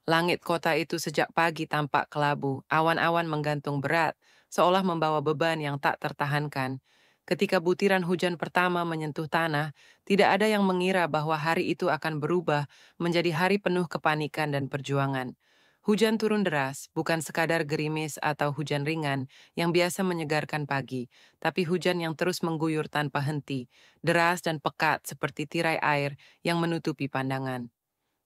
Langit kota itu sejak pagi tampak kelabu, awan-awan menggantung berat, seolah membawa beban yang tak tertahankan. Ketika butiran hujan pertama menyentuh tanah, tidak ada yang mengira bahwa hari itu akan berubah menjadi hari penuh kepanikan dan perjuangan. Hujan turun deras, bukan sekadar gerimis atau hujan ringan yang biasa menyegarkan pagi, tapi hujan yang terus mengguyur tanpa henti, deras dan pekat seperti tirai air yang menutupi pandangan.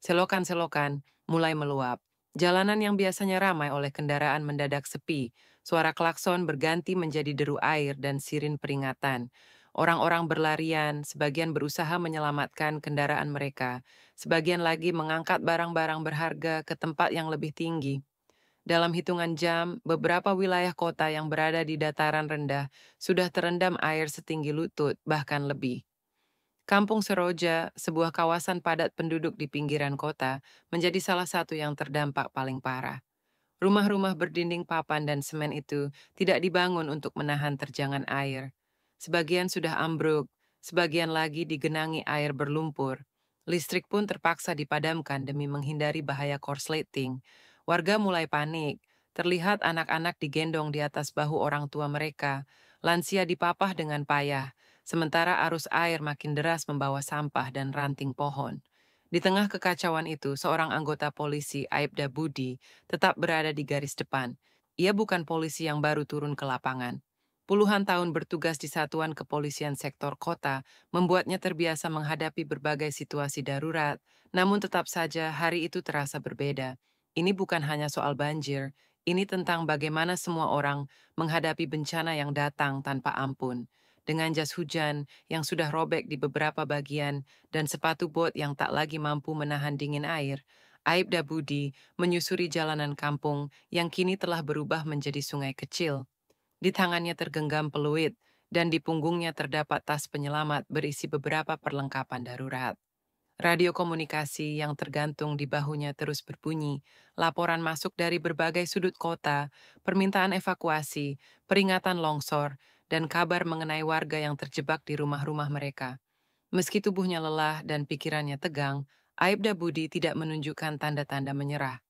Selokan-selokan mulai meluap. Jalanan yang biasanya ramai oleh kendaraan mendadak sepi. Suara klakson berganti menjadi deru air dan sirin peringatan. Orang-orang berlarian, sebagian berusaha menyelamatkan kendaraan mereka, sebagian lagi mengangkat barang-barang berharga ke tempat yang lebih tinggi. Dalam hitungan jam, beberapa wilayah kota yang berada di dataran rendah sudah terendam air setinggi lutut, bahkan lebih. Kampung Seroja, sebuah kawasan padat penduduk di pinggiran kota, menjadi salah satu yang terdampak paling parah. Rumah-rumah berdinding papan dan semen itu tidak dibangun untuk menahan terjangan air. Sebagian sudah ambruk, sebagian lagi digenangi air berlumpur. Listrik pun terpaksa dipadamkan demi menghindari bahaya korsleting. Warga mulai panik. Terlihat anak-anak digendong di atas bahu orang tua mereka. Lansia dipapah dengan payah, sementara arus air makin deras membawa sampah dan ranting pohon. Di tengah kekacauan itu, seorang anggota polisi, Aibda Budi, tetap berada di garis depan. Ia bukan polisi yang baru turun ke lapangan. Puluhan tahun bertugas di satuan kepolisian sektor kota membuatnya terbiasa menghadapi berbagai situasi darurat, namun tetap saja hari itu terasa berbeda. Ini bukan hanya soal banjir, ini tentang bagaimana semua orang menghadapi bencana yang datang tanpa ampun. Dengan jas hujan yang sudah robek di beberapa bagian dan sepatu bot yang tak lagi mampu menahan dingin air, Aibda Budi menyusuri jalanan kampung yang kini telah berubah menjadi sungai kecil. Di tangannya tergenggam peluit, dan di punggungnya terdapat tas penyelamat berisi beberapa perlengkapan darurat. Radio komunikasi yang tergantung di bahunya terus berbunyi, laporan masuk dari berbagai sudut kota, permintaan evakuasi, peringatan longsor, dan kabar mengenai warga yang terjebak di rumah-rumah mereka. Meski tubuhnya lelah dan pikirannya tegang, Aibda Budi tidak menunjukkan tanda-tanda menyerah.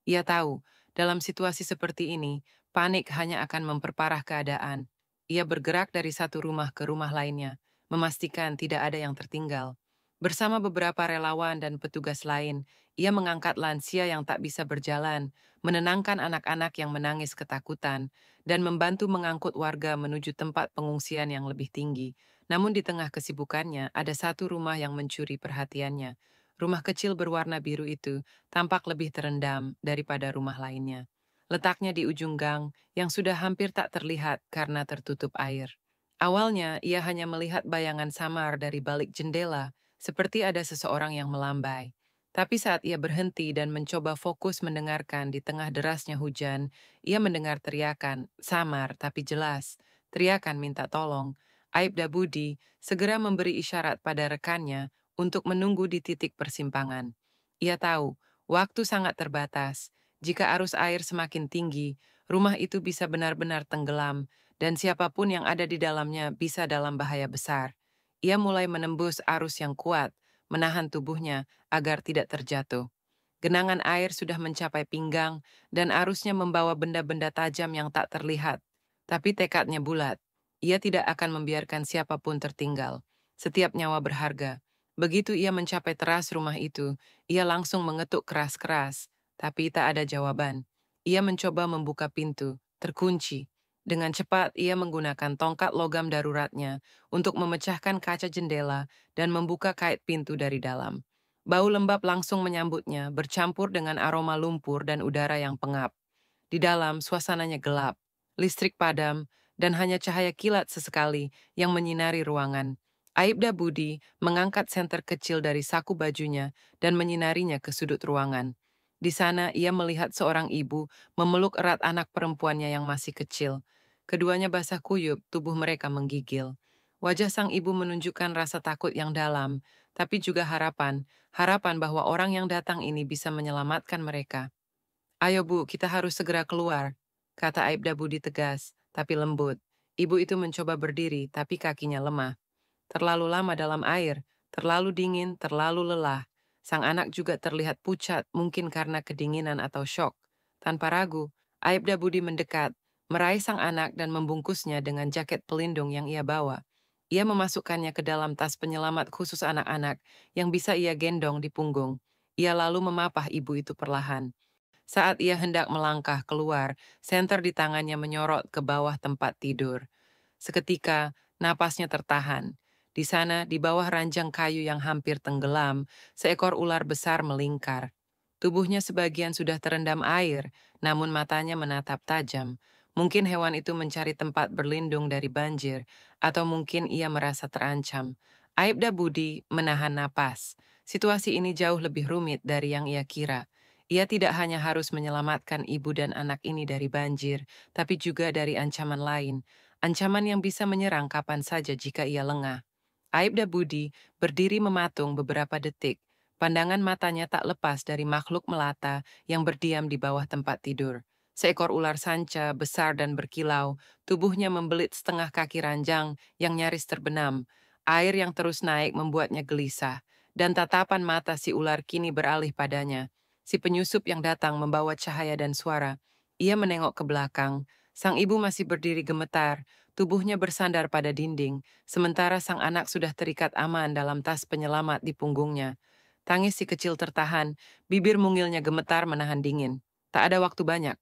Ia tahu, dalam situasi seperti ini, panik hanya akan memperparah keadaan. Ia bergerak dari satu rumah ke rumah lainnya, memastikan tidak ada yang tertinggal. Bersama beberapa relawan dan petugas lain, ia mengangkat lansia yang tak bisa berjalan, menenangkan anak-anak yang menangis ketakutan, dan membantu mengangkut warga menuju tempat pengungsian yang lebih tinggi. Namun di tengah kesibukannya, ada satu rumah yang mencuri perhatiannya. Rumah kecil berwarna biru itu tampak lebih terendam daripada rumah lainnya. Letaknya di ujung gang yang sudah hampir tak terlihat karena tertutup air. Awalnya, ia hanya melihat bayangan samar dari balik jendela, seperti ada seseorang yang melambai. Tapi saat ia berhenti dan mencoba fokus mendengarkan di tengah derasnya hujan, ia mendengar teriakan, samar tapi jelas. Teriakan minta tolong. Aibda Budi segera memberi isyarat pada rekannya untuk menunggu di titik persimpangan. Ia tahu, waktu sangat terbatas. Jika arus air semakin tinggi, rumah itu bisa benar-benar tenggelam, dan siapapun yang ada di dalamnya bisa dalam bahaya besar. Ia mulai menembus arus yang kuat, menahan tubuhnya agar tidak terjatuh. Genangan air sudah mencapai pinggang, dan arusnya membawa benda-benda tajam yang tak terlihat. Tapi tekadnya bulat. Ia tidak akan membiarkan siapapun tertinggal. Setiap nyawa berharga. Begitu ia mencapai teras rumah itu, ia langsung mengetuk keras-keras, tapi tak ada jawaban. Ia mencoba membuka pintu, terkunci. Dengan cepat, ia menggunakan tongkat logam daruratnya untuk memecahkan kaca jendela dan membuka kait pintu dari dalam. Bau lembab langsung menyambutnya, bercampur dengan aroma lumpur dan udara yang pengap. Di dalam, suasananya gelap, listrik padam, dan hanya cahaya kilat sesekali yang menyinari ruangan. Aibda Budi mengangkat senter kecil dari saku bajunya dan menyinarinya ke sudut ruangan. Di sana, ia melihat seorang ibu memeluk erat anak perempuannya yang masih kecil. Keduanya basah kuyup, tubuh mereka menggigil. Wajah sang ibu menunjukkan rasa takut yang dalam, tapi juga harapan, harapan bahwa orang yang datang ini bisa menyelamatkan mereka. "Ayo Bu, kita harus segera keluar," kata Aibda Budi tegas, tapi lembut. Ibu itu mencoba berdiri, tapi kakinya lemah. Terlalu lama dalam air, terlalu dingin, terlalu lelah. Sang anak juga terlihat pucat, mungkin karena kedinginan atau syok. Tanpa ragu, Aibda Budi mendekat, meraih sang anak dan membungkusnya dengan jaket pelindung yang ia bawa. Ia memasukkannya ke dalam tas penyelamat khusus anak-anak yang bisa ia gendong di punggung. Ia lalu memapah ibu itu perlahan. Saat ia hendak melangkah keluar, senter di tangannya menyorot ke bawah tempat tidur. Seketika, napasnya tertahan. Di sana, di bawah ranjang kayu yang hampir tenggelam, seekor ular besar melingkar. Tubuhnya sebagian sudah terendam air, namun matanya menatap tajam. Mungkin hewan itu mencari tempat berlindung dari banjir, atau mungkin ia merasa terancam. Aibda Budi menahan napas. Situasi ini jauh lebih rumit dari yang ia kira. Ia tidak hanya harus menyelamatkan ibu dan anak ini dari banjir, tapi juga dari ancaman lain. Ancaman yang bisa menyerang kapan saja jika ia lengah. Aibda Budi berdiri mematung beberapa detik. Pandangan matanya tak lepas dari makhluk melata yang berdiam di bawah tempat tidur. Seekor ular sanca besar dan berkilau, tubuhnya membelit setengah kaki ranjang yang nyaris terbenam. Air yang terus naik membuatnya gelisah, dan tatapan mata si ular kini beralih padanya. Si penyusup yang datang membawa cahaya dan suara. Ia menengok ke belakang. Sang ibu masih berdiri gemetar, tubuhnya bersandar pada dinding, sementara sang anak sudah terikat aman dalam tas penyelamat di punggungnya. Tangis si kecil tertahan, bibir mungilnya gemetar menahan dingin. Tak ada waktu banyak.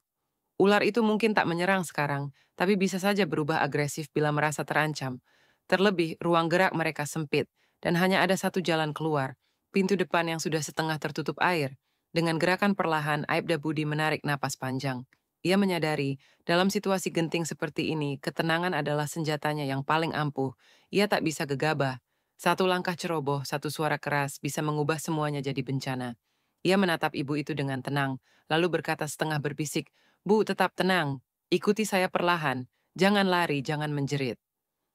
Ular itu mungkin tak menyerang sekarang, tapi bisa saja berubah agresif bila merasa terancam. Terlebih, ruang gerak mereka sempit, dan hanya ada satu jalan keluar, pintu depan yang sudah setengah tertutup air. Dengan gerakan perlahan, Aibda Budi menarik napas panjang. Ia menyadari, dalam situasi genting seperti ini, ketenangan adalah senjatanya yang paling ampuh. Ia tak bisa gegabah. Satu langkah ceroboh, satu suara keras bisa mengubah semuanya jadi bencana. Ia menatap ibu itu dengan tenang, lalu berkata setengah berbisik, "Bu, tetap tenang. Ikuti saya perlahan. Jangan lari, jangan menjerit."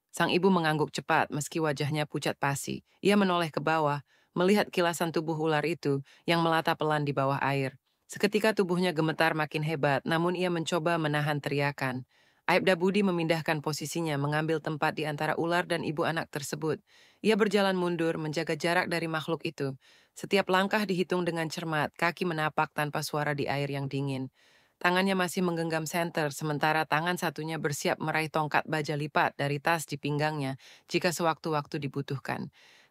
Sang ibu mengangguk cepat meski wajahnya pucat pasi. Ia menoleh ke bawah, melihat kilasan tubuh ular itu yang melata pelan di bawah air. Seketika tubuhnya gemetar makin hebat, namun ia mencoba menahan teriakan. Aibda Budi memindahkan posisinya, mengambil tempat di antara ular dan ibu anak tersebut. Ia berjalan mundur, menjaga jarak dari makhluk itu. Setiap langkah dihitung dengan cermat, kaki menapak tanpa suara di air yang dingin. Tangannya masih menggenggam senter, sementara tangan satunya bersiap meraih tongkat baja lipat dari tas di pinggangnya jika sewaktu-waktu dibutuhkan.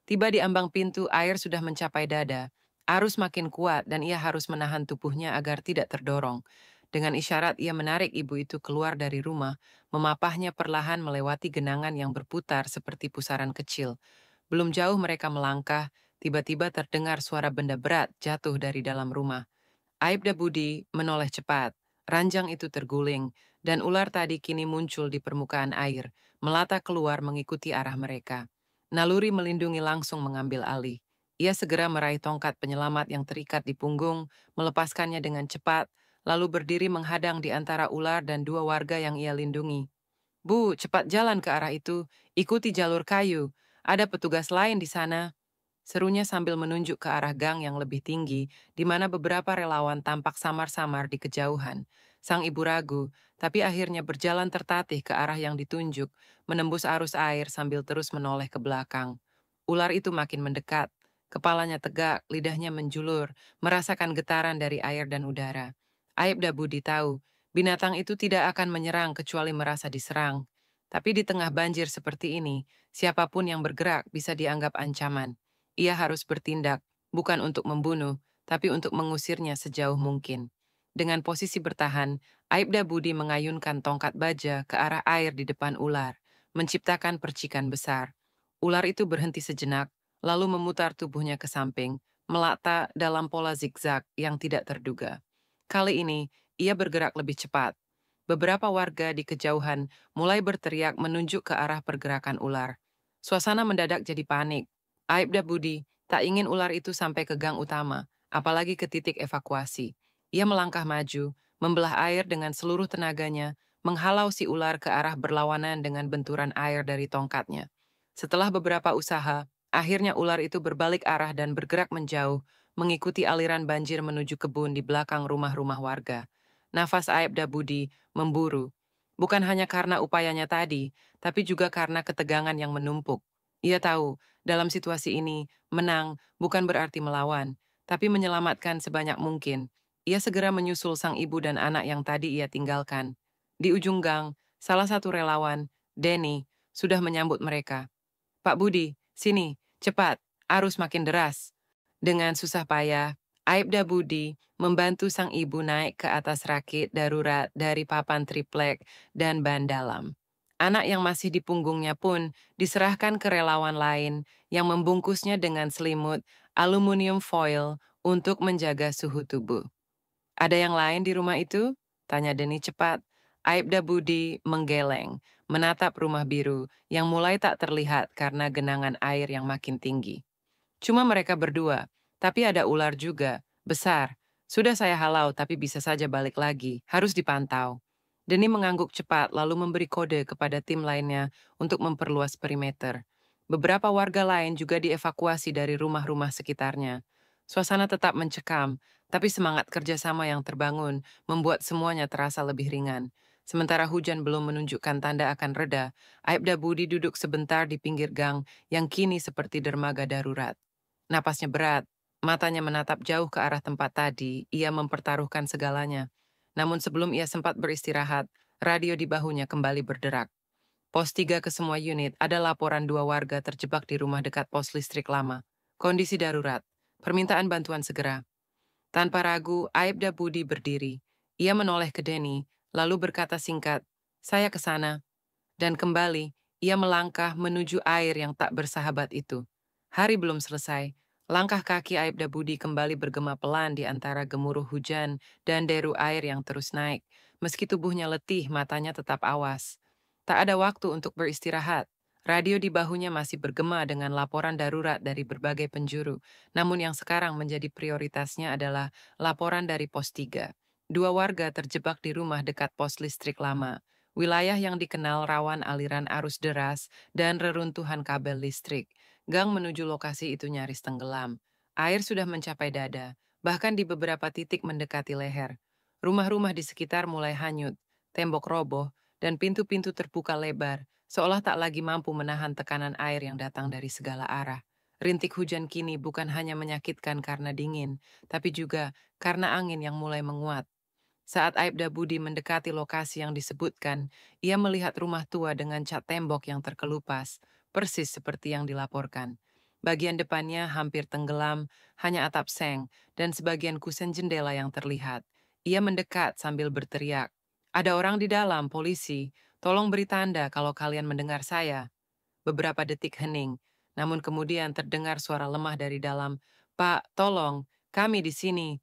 Tiba di ambang pintu, air sudah mencapai dada. Arus makin kuat dan ia harus menahan tubuhnya agar tidak terdorong. Dengan isyarat ia menarik ibu itu keluar dari rumah, memapahnya perlahan melewati genangan yang berputar seperti pusaran kecil. Belum jauh mereka melangkah, tiba-tiba terdengar suara benda berat jatuh dari dalam rumah. Aibda Budi menoleh cepat. Ranjang itu terguling, dan ular tadi kini muncul di permukaan air, melata keluar mengikuti arah mereka. Naluri melindungi langsung mengambil alih. Ia segera meraih tongkat penyelamat yang terikat di punggung, melepaskannya dengan cepat, lalu berdiri menghadang di antara ular dan dua warga yang ia lindungi. "Bu, cepat jalan ke arah itu, ikuti jalur kayu. Ada petugas lain di sana." Serunya sambil menunjuk ke arah gang yang lebih tinggi, di mana beberapa relawan tampak samar-samar di kejauhan. Sang ibu ragu, tapi akhirnya berjalan tertatih ke arah yang ditunjuk, menembus arus air sambil terus menoleh ke belakang. Ular itu makin mendekat, kepalanya tegak, lidahnya menjulur, merasakan getaran dari air dan udara. Aibda Budi tahu, binatang itu tidak akan menyerang kecuali merasa diserang. Tapi di tengah banjir seperti ini, siapapun yang bergerak bisa dianggap ancaman. Ia harus bertindak, bukan untuk membunuh, tapi untuk mengusirnya sejauh mungkin. Dengan posisi bertahan, Aibda Budi mengayunkan tongkat baja ke arah air di depan ular, menciptakan percikan besar. Ular itu berhenti sejenak, lalu memutar tubuhnya ke samping, melata dalam pola zigzag yang tidak terduga. Kali ini, ia bergerak lebih cepat. Beberapa warga di kejauhan mulai berteriak menunjuk ke arah pergerakan ular. Suasana mendadak jadi panik. Aibda Budi tak ingin ular itu sampai ke gang utama, apalagi ke titik evakuasi. Ia melangkah maju, membelah air dengan seluruh tenaganya, menghalau si ular ke arah berlawanan dengan benturan air dari tongkatnya. Setelah beberapa usaha, akhirnya ular itu berbalik arah dan bergerak menjauh, mengikuti aliran banjir menuju kebun di belakang rumah-rumah warga. Nafas Aibda Budi memburu, bukan hanya karena upayanya tadi, tapi juga karena ketegangan yang menumpuk. Ia tahu, dalam situasi ini, menang bukan berarti melawan. tapi menyelamatkan sebanyak mungkin. Ia segera menyusul sang ibu dan anak yang tadi ia tinggalkan. Di ujung gang, salah satu relawan, Denny, sudah menyambut mereka. Pak Budi, sini, cepat, arus makin deras. Dengan susah payah, Aibda Budi membantu sang ibu naik ke atas rakit darurat dari papan triplek dan ban dalam. Anak yang masih di punggungnya pun diserahkan ke relawan lain yang membungkusnya dengan selimut aluminium foil untuk menjaga suhu tubuh. Ada yang lain di rumah itu? Tanya Deni cepat. Aibda Budi menggeleng, menatap rumah biru yang mulai tak terlihat karena genangan air yang makin tinggi. Cuma mereka berdua, tapi ada ular juga, besar. Sudah saya halau tapi bisa saja balik lagi, harus dipantau. Deni mengangguk cepat lalu memberi kode kepada tim lainnya untuk memperluas perimeter. Beberapa warga lain juga dievakuasi dari rumah-rumah sekitarnya. Suasana tetap mencekam, tapi semangat kerjasama yang terbangun membuat semuanya terasa lebih ringan. Sementara hujan belum menunjukkan tanda akan reda, Aibda Budi duduk sebentar di pinggir gang yang kini seperti dermaga darurat. Napasnya berat, matanya menatap jauh ke arah tempat tadi, ia mempertaruhkan segalanya. Namun sebelum ia sempat beristirahat, radio di bahunya kembali berderak. Pos 3 ke semua unit, ada laporan 2 warga terjebak di rumah dekat pos listrik lama. Kondisi darurat, permintaan bantuan segera. Tanpa ragu, Aibda Budi berdiri. Ia menoleh ke Denny, lalu berkata singkat, "Saya ke sana." Dan kembali, ia melangkah menuju air yang tak bersahabat itu. Hari belum selesai, langkah kaki Aibda Budi kembali bergema pelan di antara gemuruh hujan dan deru air yang terus naik. Meski tubuhnya letih, matanya tetap awas. Tak ada waktu untuk beristirahat. Radio di bahunya masih bergema dengan laporan darurat dari berbagai penjuru. Namun yang sekarang menjadi prioritasnya adalah laporan dari pos 3. 2 warga terjebak di rumah dekat pos listrik lama. Wilayah yang dikenal rawan aliran arus deras dan reruntuhan kabel listrik. Gang menuju lokasi itu nyaris tenggelam. Air sudah mencapai dada, bahkan di beberapa titik mendekati leher. Rumah-rumah di sekitar mulai hanyut, tembok roboh, dan pintu-pintu terbuka lebar, seolah tak lagi mampu menahan tekanan air yang datang dari segala arah. Rintik hujan kini bukan hanya menyakitkan karena dingin, tapi juga karena angin yang mulai menguat. Saat Aibda Budi mendekati lokasi yang disebutkan, ia melihat rumah tua dengan cat tembok yang terkelupas, persis seperti yang dilaporkan. Bagian depannya hampir tenggelam, hanya atap seng, dan sebagian kusen jendela yang terlihat. Ia mendekat sambil berteriak, "Ada orang di dalam, polisi. Tolong beri tanda kalau kalian mendengar saya." Beberapa detik hening, namun kemudian terdengar suara lemah dari dalam, "Pak, tolong, kami di sini."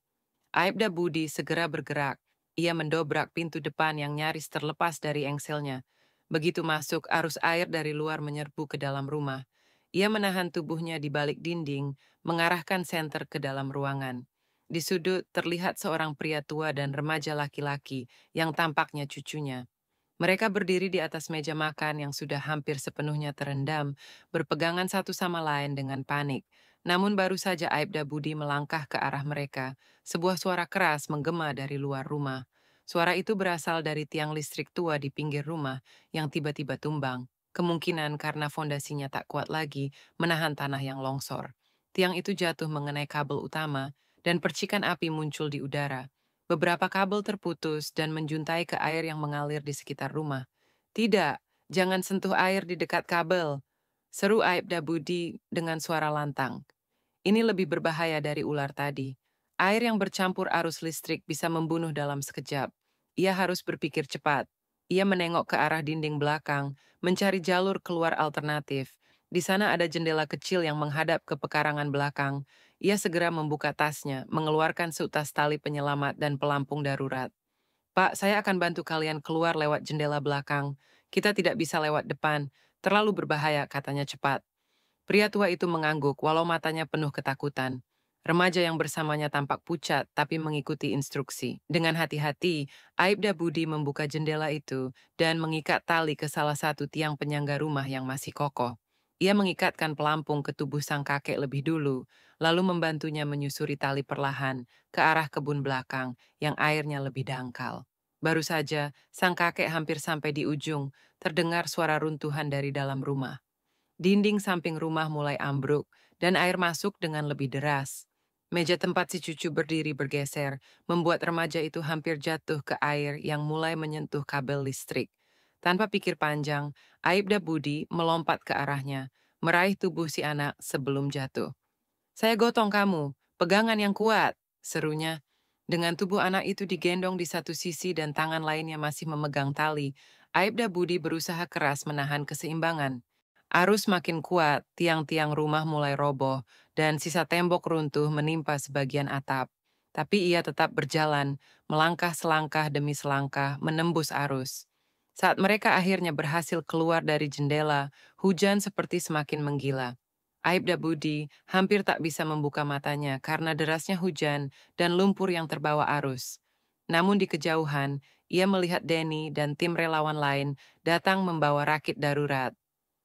Aibda Budi segera bergerak. Ia mendobrak pintu depan yang nyaris terlepas dari engselnya. Begitu masuk, arus air dari luar menyerbu ke dalam rumah. Ia menahan tubuhnya di balik dinding, mengarahkan senter ke dalam ruangan. Di sudut terlihat seorang pria tua dan remaja laki-laki yang tampaknya cucunya. Mereka berdiri di atas meja makan yang sudah hampir sepenuhnya terendam, berpegangan satu sama lain dengan panik. Namun baru saja Aibda Budi melangkah ke arah mereka, sebuah suara keras menggema dari luar rumah. Suara itu berasal dari tiang listrik tua di pinggir rumah yang tiba-tiba tumbang, kemungkinan karena fondasinya tak kuat lagi menahan tanah yang longsor. Tiang itu jatuh mengenai kabel utama, dan percikan api muncul di udara. Beberapa kabel terputus dan menjuntai ke air yang mengalir di sekitar rumah. "Tidak, jangan sentuh air di dekat kabel," seru Aibda Budi dengan suara lantang. "Ini lebih berbahaya dari ular tadi. Air yang bercampur arus listrik bisa membunuh dalam sekejap. Ia harus berpikir cepat." Ia menengok ke arah dinding belakang, mencari jalur keluar alternatif. Di sana ada jendela kecil yang menghadap ke pekarangan belakang. Ia segera membuka tasnya, mengeluarkan seutas tali penyelamat dan pelampung darurat. "Pak, saya akan bantu kalian keluar lewat jendela belakang. Kita tidak bisa lewat depan. Terlalu berbahaya," katanya cepat. Pria tua itu mengangguk walau matanya penuh ketakutan. Remaja yang bersamanya tampak pucat tapi mengikuti instruksi. Dengan hati-hati, Aibda Budi membuka jendela itu dan mengikat tali ke salah satu tiang penyangga rumah yang masih kokoh. Ia mengikatkan pelampung ke tubuh sang kakek lebih dulu, lalu membantunya menyusuri tali perlahan ke arah kebun belakang yang airnya lebih dangkal. Baru saja, sang kakek hampir sampai di ujung, terdengar suara runtuhan dari dalam rumah. Dinding samping rumah mulai ambruk dan air masuk dengan lebih deras. Meja tempat si cucu berdiri bergeser, membuat remaja itu hampir jatuh ke air yang mulai menyentuh kabel listrik. Tanpa pikir panjang, Aibda Budi melompat ke arahnya, meraih tubuh si anak sebelum jatuh. "Saya gotong kamu, pegangan yang kuat," serunya. Dengan tubuh anak itu digendong di satu sisi dan tangan lainnya masih memegang tali, Aibda Budi berusaha keras menahan keseimbangan. Arus makin kuat, tiang-tiang rumah mulai roboh, dan sisa tembok runtuh menimpa sebagian atap. Tapi ia tetap berjalan, melangkah selangkah demi selangkah, menembus arus. Saat mereka akhirnya berhasil keluar dari jendela, hujan seperti semakin menggila. Aibda Budi hampir tak bisa membuka matanya karena derasnya hujan dan lumpur yang terbawa arus. Namun di kejauhan, ia melihat Denny dan tim relawan lain datang membawa rakit darurat.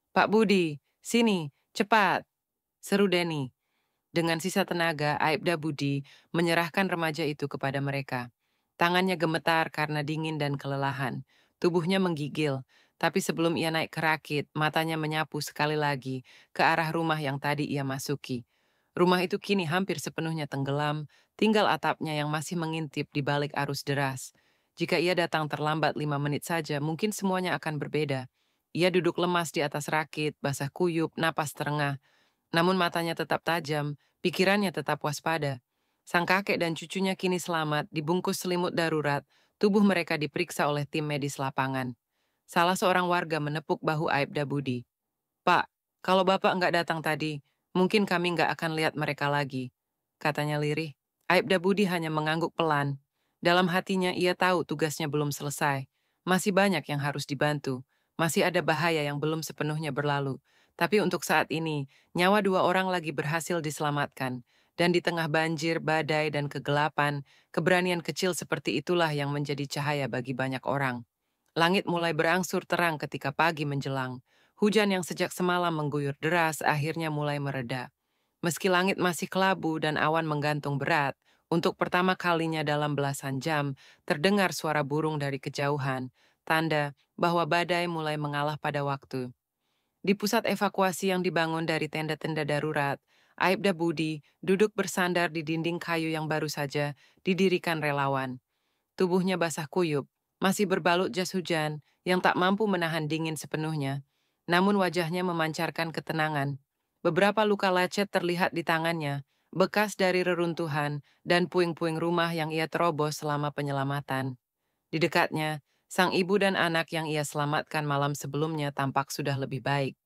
"Pak Budi, sini, cepat!" seru Denny. Dengan sisa tenaga, Aibda Budi menyerahkan remaja itu kepada mereka. Tangannya gemetar karena dingin dan kelelahan. Tubuhnya menggigil, tapi sebelum ia naik ke rakit, matanya menyapu sekali lagi ke arah rumah yang tadi ia masuki. Rumah itu kini hampir sepenuhnya tenggelam, tinggal atapnya yang masih mengintip di balik arus deras. Jika ia datang terlambat 5 menit saja, mungkin semuanya akan berbeda. Ia duduk lemas di atas rakit, basah kuyup, napas terengah. Namun matanya tetap tajam, pikirannya tetap waspada. Sang kakek dan cucunya kini selamat, dibungkus selimut darurat, tubuh mereka diperiksa oleh tim medis lapangan. Salah seorang warga menepuk bahu Aibda Budi. "Pak, kalau Bapak nggak datang tadi, mungkin kami nggak akan lihat mereka lagi," katanya lirih. Aibda Budi hanya mengangguk pelan. Dalam hatinya ia tahu tugasnya belum selesai. Masih banyak yang harus dibantu. Masih ada bahaya yang belum sepenuhnya berlalu. Tapi untuk saat ini, nyawa 2 orang lagi berhasil diselamatkan. Dan di tengah banjir, badai, dan kegelapan, keberanian kecil seperti itulah yang menjadi cahaya bagi banyak orang. Langit mulai berangsur terang ketika pagi menjelang. Hujan yang sejak semalam mengguyur deras akhirnya mulai mereda. Meski langit masih kelabu dan awan menggantung berat, untuk pertama kalinya dalam belasan jam, terdengar suara burung dari kejauhan, tanda bahwa badai mulai mengalah pada waktu. Di pusat evakuasi yang dibangun dari tenda-tenda darurat, Aibda Budi duduk bersandar di dinding kayu yang baru saja didirikan relawan. Tubuhnya basah kuyup, masih berbalut jas hujan yang tak mampu menahan dingin sepenuhnya. Namun wajahnya memancarkan ketenangan. Beberapa luka lecet terlihat di tangannya, bekas dari reruntuhan dan puing-puing rumah yang ia terobos selama penyelamatan. Di dekatnya, sang ibu dan anak yang ia selamatkan malam sebelumnya tampak sudah lebih baik.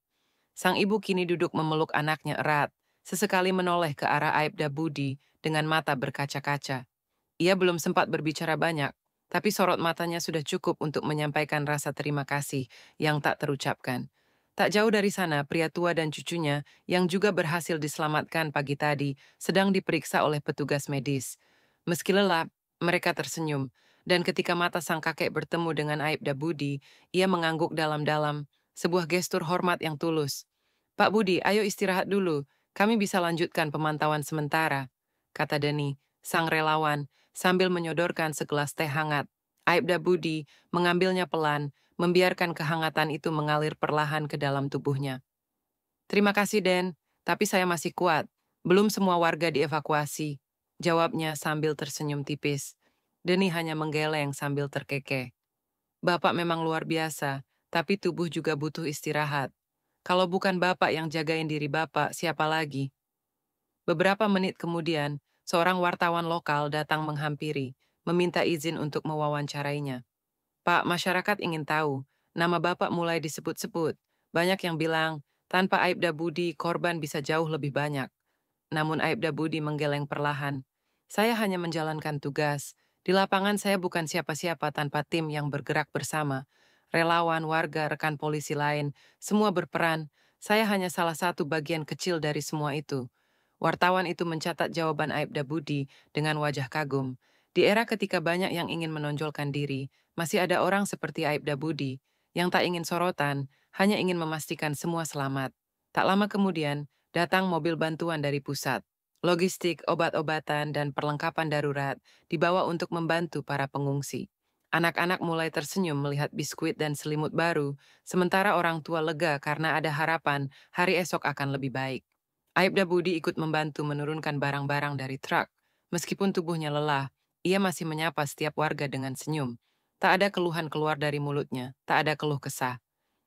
Sang ibu kini duduk memeluk anaknya erat, sesekali menoleh ke arah Aibda Budi dengan mata berkaca-kaca. Ia belum sempat berbicara banyak, tapi sorot matanya sudah cukup untuk menyampaikan rasa terima kasih yang tak terucapkan. Tak jauh dari sana, pria tua dan cucunya yang juga berhasil diselamatkan pagi tadi sedang diperiksa oleh petugas medis. Meski lelap, mereka tersenyum, dan ketika mata sang kakek bertemu dengan Aibda Budi, ia mengangguk dalam-dalam, sebuah gestur hormat yang tulus. "Pak Budi, ayo istirahat dulu, kami bisa lanjutkan pemantauan sementara," kata Deni, sang relawan, sambil menyodorkan segelas teh hangat. Aibda Budi mengambilnya pelan, membiarkan kehangatan itu mengalir perlahan ke dalam tubuhnya. "Terima kasih, Den, tapi saya masih kuat. Belum semua warga dievakuasi," jawabnya sambil tersenyum tipis. Deni hanya menggeleng sambil terkekeh. "Bapak memang luar biasa, tapi tubuh juga butuh istirahat. Kalau bukan Bapak yang jagain diri Bapak, siapa lagi?" Beberapa menit kemudian, seorang wartawan lokal datang menghampiri, meminta izin untuk mewawancarainya. "Pak, masyarakat ingin tahu, nama Bapak mulai disebut-sebut. Banyak yang bilang, tanpa Aibda Budi, korban bisa jauh lebih banyak." Namun Aibda Budi menggeleng perlahan. "Saya hanya menjalankan tugas. Di lapangan saya bukan siapa-siapa tanpa tim yang bergerak bersama. Relawan, warga, rekan polisi lain, semua berperan. Saya hanya salah satu bagian kecil dari semua itu." Wartawan itu mencatat jawaban Aibda Budi dengan wajah kagum. Di era ketika banyak yang ingin menonjolkan diri, masih ada orang seperti Aibda Budi yang tak ingin sorotan, hanya ingin memastikan semua selamat. Tak lama kemudian, datang mobil bantuan dari pusat. Logistik, obat-obatan, dan perlengkapan darurat dibawa untuk membantu para pengungsi. Anak-anak mulai tersenyum melihat biskuit dan selimut baru, sementara orang tua lega karena ada harapan hari esok akan lebih baik. Aibda Budi ikut membantu menurunkan barang-barang dari truk. Meskipun tubuhnya lelah, ia masih menyapa setiap warga dengan senyum. Tak ada keluhan keluar dari mulutnya, tak ada keluh kesah.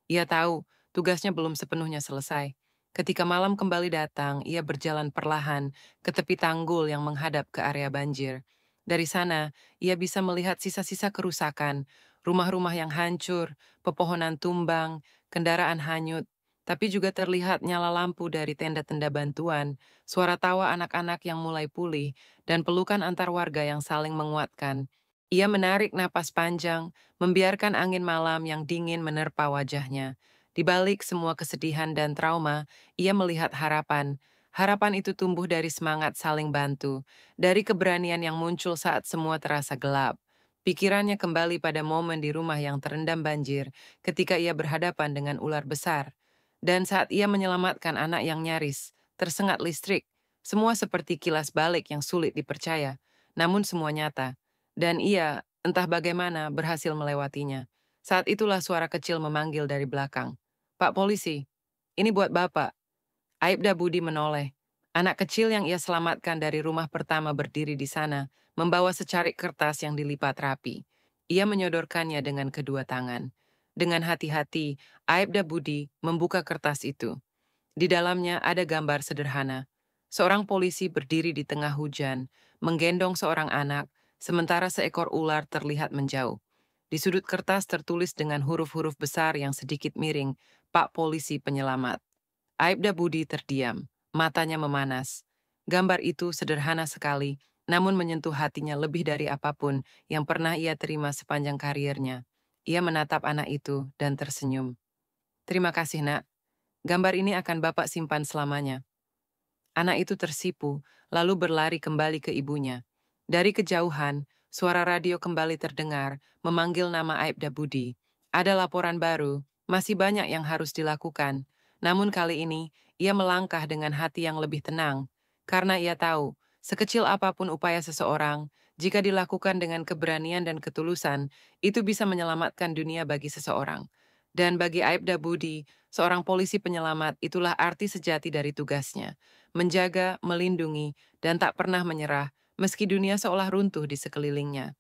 Ia tahu tugasnya belum sepenuhnya selesai. Ketika malam kembali datang, ia berjalan perlahan ke tepi tanggul yang menghadap ke area banjir. Dari sana, ia bisa melihat sisa-sisa kerusakan, rumah-rumah yang hancur, pepohonan tumbang, kendaraan hanyut, tapi juga terlihat nyala lampu dari tenda-tenda bantuan, suara tawa anak-anak yang mulai pulih, dan pelukan antar warga yang saling menguatkan. Ia menarik napas panjang, membiarkan angin malam yang dingin menerpa wajahnya. Di balik semua kesedihan dan trauma, ia melihat harapan. Harapan itu tumbuh dari semangat saling bantu, dari keberanian yang muncul saat semua terasa gelap. Pikirannya kembali pada momen di rumah yang terendam banjir ketika ia berhadapan dengan ular besar. Dan saat ia menyelamatkan anak yang nyaris tersengat listrik, semua seperti kilas balik yang sulit dipercaya, namun semua nyata. Dan ia, entah bagaimana, berhasil melewatinya. Saat itulah suara kecil memanggil dari belakang. Pak polisi, ini buat Bapak. Aibda Budi menoleh. Anak kecil yang ia selamatkan dari rumah pertama berdiri di sana, membawa secarik kertas yang dilipat rapi. Ia menyodorkannya dengan kedua tangan. Dengan hati-hati, Aibda Budi membuka kertas itu. Di dalamnya ada gambar sederhana. Seorang polisi berdiri di tengah hujan, menggendong seorang anak, sementara seekor ular terlihat menjauh. Di sudut kertas tertulis dengan huruf-huruf besar yang sedikit miring, Pak Polisi Penyelamat. Aibda Budi terdiam, matanya memanas. Gambar itu sederhana sekali, namun menyentuh hatinya lebih dari apapun yang pernah ia terima sepanjang karirnya. Ia menatap anak itu dan tersenyum. Terima kasih, Nak. Gambar ini akan Bapak simpan selamanya. Anak itu tersipu, lalu berlari kembali ke ibunya. Dari kejauhan, suara radio kembali terdengar, memanggil nama Aibda Budi. Ada laporan baru, masih banyak yang harus dilakukan. Namun kali ini, ia melangkah dengan hati yang lebih tenang. Karena ia tahu, sekecil apapun upaya seseorang, jika dilakukan dengan keberanian dan ketulusan, itu bisa menyelamatkan dunia bagi seseorang. Dan bagi Aibda Budi, seorang polisi penyelamat, itulah arti sejati dari tugasnya. Menjaga, melindungi, dan tak pernah menyerah, meski dunia seolah runtuh di sekelilingnya.